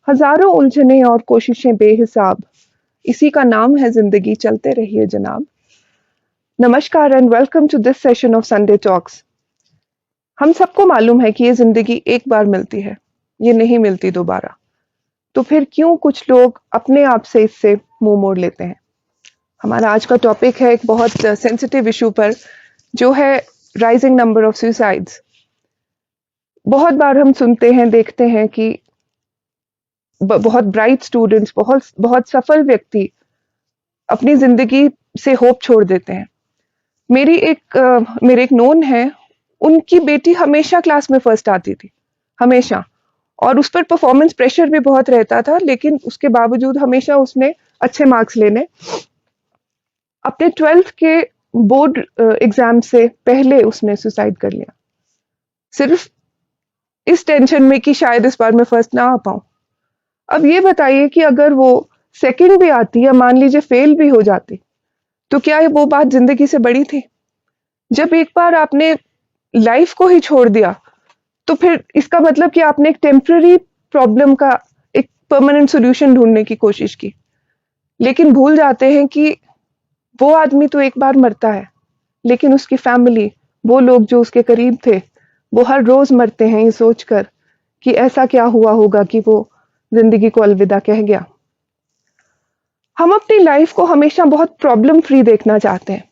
हजारों उलझने और कोशिशें बेहिसाब, इसी का नाम है जिंदगी, चलते रहिए जनाब। नमस्कार and welcome to this session of Sunday talks. हम सबको मालूम है कि ये जिंदगी एक बार मिलती है, ये नहीं मिलती दोबारा। तो फिर क्यों कुछ लोग अपने आप से इससे मुंह मोड़ लेते हैं। हमारा आज का टॉपिक है एक बहुत सेंसिटिव इशू पर, जो है राइजिंग नंबर ऑफ सुसाइड्स। बहुत बार हम सुनते हैं, देखते हैं कि बहुत ब्राइट स्टूडेंट्स, बहुत बहुत सफल व्यक्ति अपनी जिंदगी से होप छोड़ देते हैं। मेरे एक नोन है, उनकी बेटी हमेशा क्लास में फर्स्ट आती थी, हमेशा। और उस पर परफॉर्मेंस प्रेशर भी बहुत रहता था, लेकिन उसके बावजूद हमेशा उसने अच्छे मार्क्स लेने। अपने 12th के बोर्ड एग्जाम से पहले उसने सुसाइड कर लिया, सिर्फ इस टेंशन में कि शायद इस बार मैं फर्स्ट ना आ पाऊं। अब ये बताइए कि अगर वो सेकंड भी आती या मान लीजिए फेल भी हो जाती, तो क्या वो बात जिंदगी से बड़ी थी? जब एक बार आपने लाइफ को ही छोड़ दिया, तो फिर इसका मतलब कि आपने एक टेम्पररी प्रॉब्लम का एक परमानेंट सॉल्यूशन ढूंढने की कोशिश की, लेकिन भूल जाते हैं कि वो आदमी तो एक बार मरता है, लेकिन उसकी फैमिली, वो लोग जो उसके करीब थे, वो हर रोज मरते हैं ये सोचकर कि ऐसा क्या हुआ होगा कि वो जिंदगी को अलविदा कह गया। हम अपनी लाइफ को हमेशा बहुत प्रॉब्लम फ्री देखना चाहते हैं।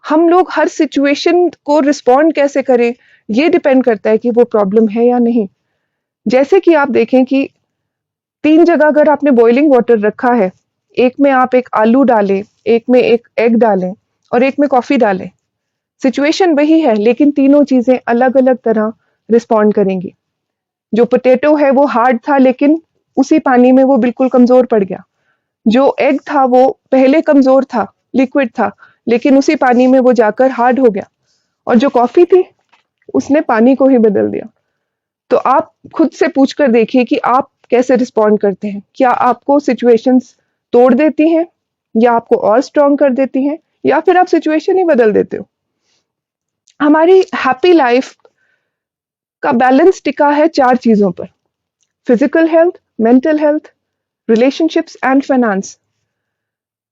हम लोग हर सिचुएशन को रिस्पॉन्ड कैसे करें, ये डिपेंड करता है कि वो प्रॉब्लम है या नहीं। जैसे कि आप देखें कि 3 जगह अगर आपने बॉइलिंग वाटर रखा है, एक में आप एक आलू डालें, एक में एक एग डालें और एक में कॉफी डालें, सिचुएशन वही है, लेकिन तीनों चीजें अलग अलग तरह रिस्पॉन्ड करेंगी। जो पोटैटो है वो हार्ड था, लेकिन उसी पानी में वो बिल्कुल कमजोर पड़ गया। जो एग था वो पहले कमजोर था, लिक्विड था, लेकिन उसी पानी में वो जाकर हार्ड हो गया। और जो कॉफी थी, उसने पानी को ही बदल दिया। तो आप खुद से पूछकर देखिए कि आप कैसे रिस्पॉन्ड करते हैं। क्या आपको सिचुएशंस तोड़ देती हैं, या आपको और स्ट्रॉन्ग कर देती हैं, या फिर आप सिचुएशन ही बदल देते हो। हमारी हैप्पी लाइफ का बैलेंस टिका है 4 चीजों पर: physical health, mental health, relationships and finance.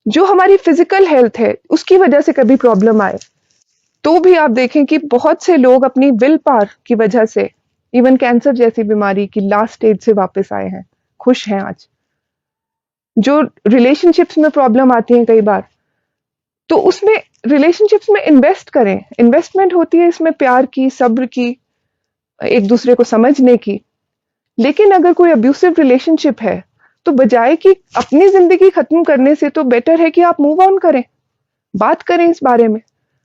जो हमारी फिजिकल हेल्थ है, उसकी वजह से कभी प्रॉब्लम आए, तो भी आप देखें कि बहुत से लोग अपनी विल पावर की वजह से, इवन कैंसर जैसी बीमारी की लास्ट स्टेज से वापस आए हैं, खुश हैं आज। जो रिलेशनशिप्स में प्रॉब्लम आती है कई बार, तो उसमें रिलेशनशिप्स में इन्वेस्ट करें। इन्वेस्टमेंट होती है इसमें प्यार की, सब्र की, एक दूसरे को समझने की। लेकिन अगर कोई अब्यूसिव रिलेशनशिप है, तो बजाय कि अपनी जिंदगी खत्म करने से, तो बेटर है कि आप मूव ऑन करें, बात करें इस बारे में।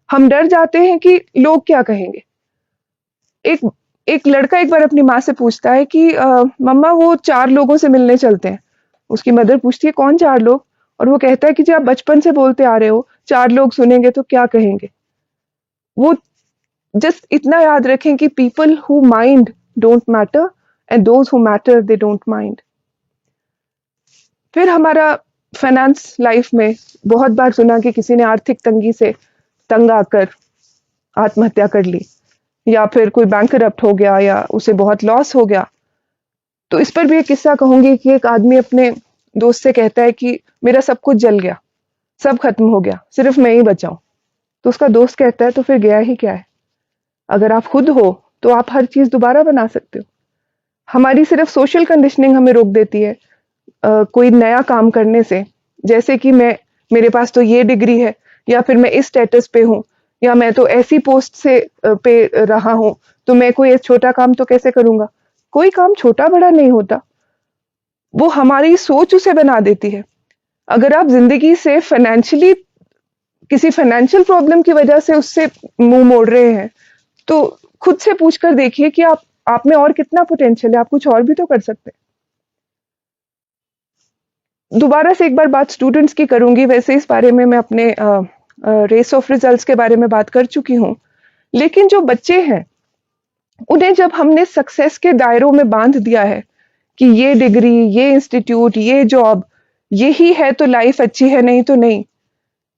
हम डर जाते हैं कि लोग क्या कहेंगे। एक एक लड़का एक बार अपनी माँ से पूछता है कि मम्मा वो 4 लोगों से मिलने चलते हैं। उसकी मदर पूछती है कौन 4 लोग, और वो कहता है कि जो आप बचपन से बोलते आ रहे हो, 4 लोग सुनेंगे तो क्या कहेंगे। वो जस्ट इतना याद रखें कि people who mind don't matter and those who matter they don't mind. फिर हमारा फाइनेंस लाइफ में बहुत बार सुना कि किसी ने आर्थिक तंगी से तंग आकर आत्महत्या कर ली, या फिर कोई बैंकरप्ट हो गया, या उसे बहुत लॉस हो गया। तो इस पर भी एक किस्सा कहूंगी कि एक आदमी अपने दोस्त से कहता है कि मेरा सब कुछ जल गया, सब खत्म हो गया, सिर्फ मैं ही बचा हूं। तो उसका दोस्त कहता है तो फिर गया ही क्या है? अगर आप खुद हो तो आप हर चीज दोबारा बना सकते हो। हमारी सिर्फ सोशल कंडीशनिंग हमें रोक देती है कोई नया काम करने से। जैसे कि मेरे पास तो ये डिग्री है, या फिर मैं इस स्टेटस पे हूँ, या मैं तो ऐसी पोस्ट से पे रहा हूं, तो मैं कोई एक छोटा काम तो कैसे करूंगा। कोई काम छोटा बड़ा नहीं होता, वो हमारी सोच उसे बना देती है। अगर आप जिंदगी से फाइनेंशियली, किसी फाइनेंशियल प्रॉब्लम की वजह से उससे मुंह मोड़ रहे हैं, तो खुद से पूछकर देखिए कि आप में और कितना पोटेंशियल है, आप कुछ और भी तो कर सकते हैं। दोबारा से एक बार बात स्टूडेंट्स की करूंगी। वैसे इस बारे में मैं अपने रेस ऑफ रिजल्ट्स के बारे में बात कर चुकी हूँ, लेकिन जो बच्चे हैं, उन्हें जब हमने सक्सेस के दायरों में बांध दिया है कि ये डिग्री, ये इंस्टीट्यूट, ये जॉब, यही है तो लाइफ अच्छी है, नहीं तो नहीं,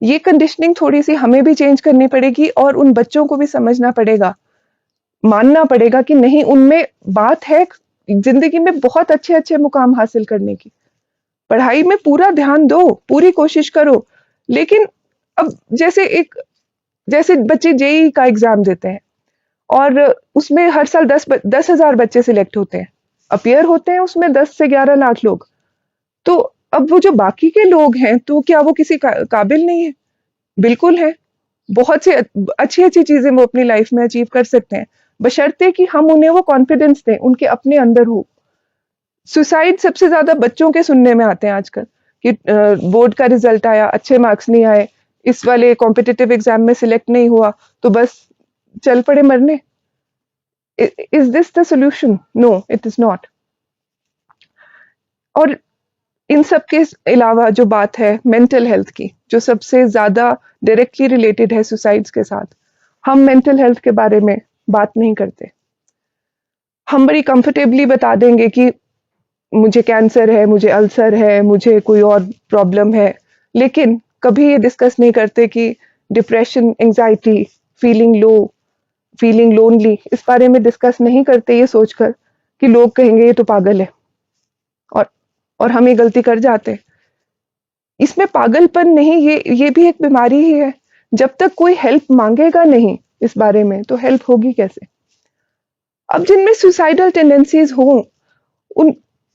ये कंडीशनिंग थोड़ी सी हमें भी चेंज करनी पड़ेगी, और उन बच्चों को भी समझना पड़ेगा, मानना पड़ेगा कि नहीं, उनमें बात है, जिंदगी में बहुत अच्छे अच्छे मुकाम हासिल करने की। पढ़ाई में पूरा ध्यान दो, पूरी कोशिश करो। लेकिन अब जैसे बच्चे जेईई का एग्जाम देते हैं और उसमें हर साल 10,000 बच्चे सिलेक्ट होते हैं, अपीयर होते हैं उसमें 10 से 11 लाख लोग। तो अब वो जो बाकी के लोग हैं, तो क्या वो किसी काबिल नहीं है? बिल्कुल है। बहुत से अच्छी अच्छी चीजें वो अपनी लाइफ में अचीव कर सकते हैं, बशर्ते कि हम उन्हें वो कॉन्फिडेंस दें, उनके अपने अंदर हो। सुसाइड सबसे ज्यादा बच्चों के सुनने में आते हैं आजकल कि बोर्ड का रिजल्ट आया, अच्छे मार्क्स नहीं आए, इस वाले कॉम्पिटिटिव एग्जाम में सिलेक्ट नहीं हुआ, तो बस चल पड़े मरने। Is this the solution? No, it is not. और इन सब के अलावा जो बात है मेंटल हेल्थ की, जो सबसे ज्यादा डायरेक्टली रिलेटेड है सुसाइड्स के साथ, हम मेंटल हेल्थ के बारे में बात नहीं करते। हम बड़ी कंफर्टेबली बता देंगे कि मुझे कैंसर है, मुझे अल्सर है, मुझे कोई और प्रॉब्लम है, लेकिन कभी ये डिस्कस नहीं करते कि depression, anxiety, feeling low, feeling lonely, इस बारे में डिस्कस नहीं करते ये सोचकर कि लोग कहेंगे ये तो पागल है, और हम ये गलती कर जाते। इसमें पागलपन नहीं, ये भी एक बीमारी ही है। जब तक कोई हेल्प मांगेगा नहीं इस बारे में, तो हेल्प होगी कैसे? अब जिनमें सुसाइडल टेंडेंसीज हो, उन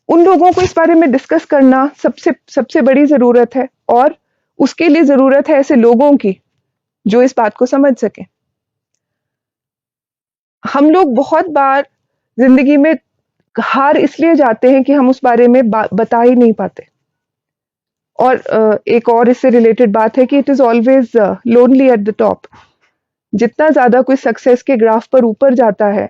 उन लोगों को इस बारे में डिस्कस करना सबसे सबसे बड़ी जरूरत है, और उसके लिए जरूरत है ऐसे लोगों की जो इस बात को समझ सके। हम लोग बहुत बार जिंदगी में हार इसलिए जाते हैं कि हम उस बारे में बता ही नहीं पाते। और एक और इससे रिलेटेड बात है कि it is always lonely at the top. जितना ज्यादा कोई सक्सेस के ग्राफ पर ऊपर जाता है,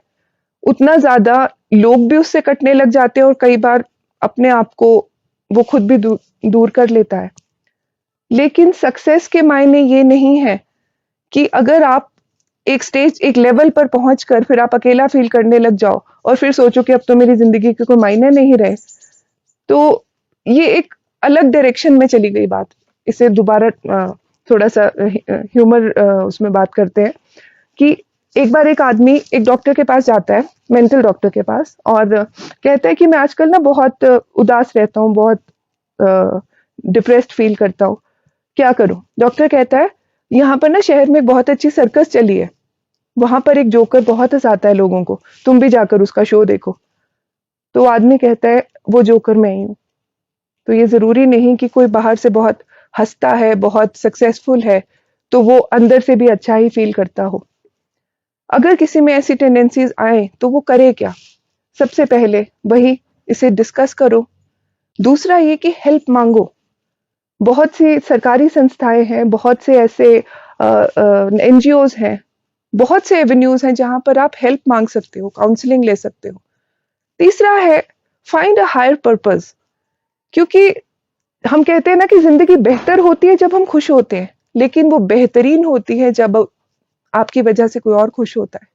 उतना ज्यादा लोग भी उससे कटने लग जाते हैं, और कई बार अपने आप को वो खुद भी दूर कर लेता है। लेकिन सक्सेस के मायने ये नहीं है कि अगर आप एक लेवल पर पहुंचकर फिर आप अकेला फील करने लग जाओ और फिर सोचो कि अब तो मेरी जिंदगी के कोई मायने नहीं रहे, तो ये एक अलग डायरेक्शन में चली गई बात। इसे दोबारा थोड़ा सा ह्यूमर उसमें बात करते हैं कि एक बार एक आदमी एक डॉक्टर के पास जाता है, मेंटल डॉक्टर के पास, और कहता है कि मैं आजकल ना बहुत उदास रहता हूँ, बहुत डिप्रेस्ड फील करता हूँ, क्या करूं? डॉक्टर कहता है यहाँ पर ना शहर में एक बहुत अच्छी सर्कस चली है, वहां पर एक जोकर बहुत हंसाता है लोगों को, तुम भी जाकर उसका शो देखो। तो आदमी कहता है वो जोकर मैं ही हूं। तो ये जरूरी नहीं कि कोई बाहर से बहुत हंसता है, बहुत सक्सेसफुल है, तो वो अंदर से भी अच्छा ही फील करता हो। अगर किसी में ऐसी टेंडेंसीज आए तो वो करे क्या? सबसे पहले वही, इसे डिस्कस करो। दूसरा ये कि हेल्प मांगो। बहुत सी सरकारी संस्थाएं हैं, बहुत से ऐसे एनजीओज हैं, बहुत से एवेन्यूज हैं जहां पर आप हेल्प मांग सकते हो, काउंसलिंग ले सकते हो। तीसरा है फाइंड अ हायर पर्पस। क्योंकि हम कहते हैं ना कि जिंदगी बेहतर होती है जब हम खुश होते हैं, लेकिन वो बेहतरीन होती है जब आपकी वजह से कोई और खुश होता है।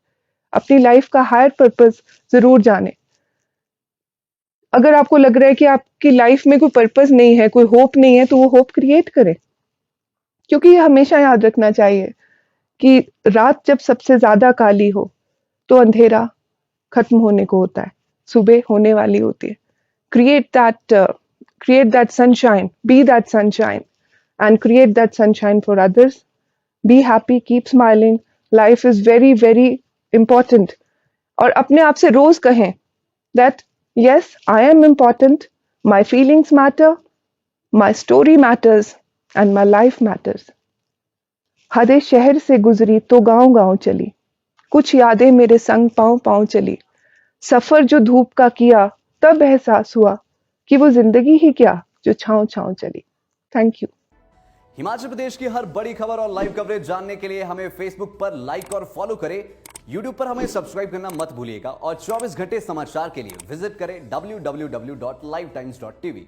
अपनी लाइफ का हायर पर्पस जरूर जाने। अगर आपको लग रहा है कि आपकी लाइफ में कोई पर्पस नहीं है, कोई होप नहीं है, तो वो होप क्रिएट करें। क्योंकि ये हमेशा याद रखना चाहिए कि रात जब सबसे ज्यादा काली हो, तो अंधेरा खत्म होने को होता है, सुबह होने वाली होती है। Create that sunshine, be that sunshine, and create that sunshine for others. Be happy, keep smiling, life is very very important. और अपने आप से रोज कहें that yes, I am important, my feelings matter, my story matters, and my life matters. हदे शहर से गुजरी तो गांव गांव चली, कुछ यादें मेरे संग पांव पांव चली। सफर जो धूप का किया, तब एहसास हुआ कि वो जिंदगी ही क्या जो छांव छांव चली। Thank you. हिमाचल प्रदेश की हर बड़ी खबर और लाइव कवरेज जानने के लिए हमें फेसबुक पर लाइक और फॉलो करें, यूट्यूब पर हमें सब्सक्राइब करना मत भूलिएगा, और 24 घंटे समाचार के लिए विजिट करें www.livetimes.tv।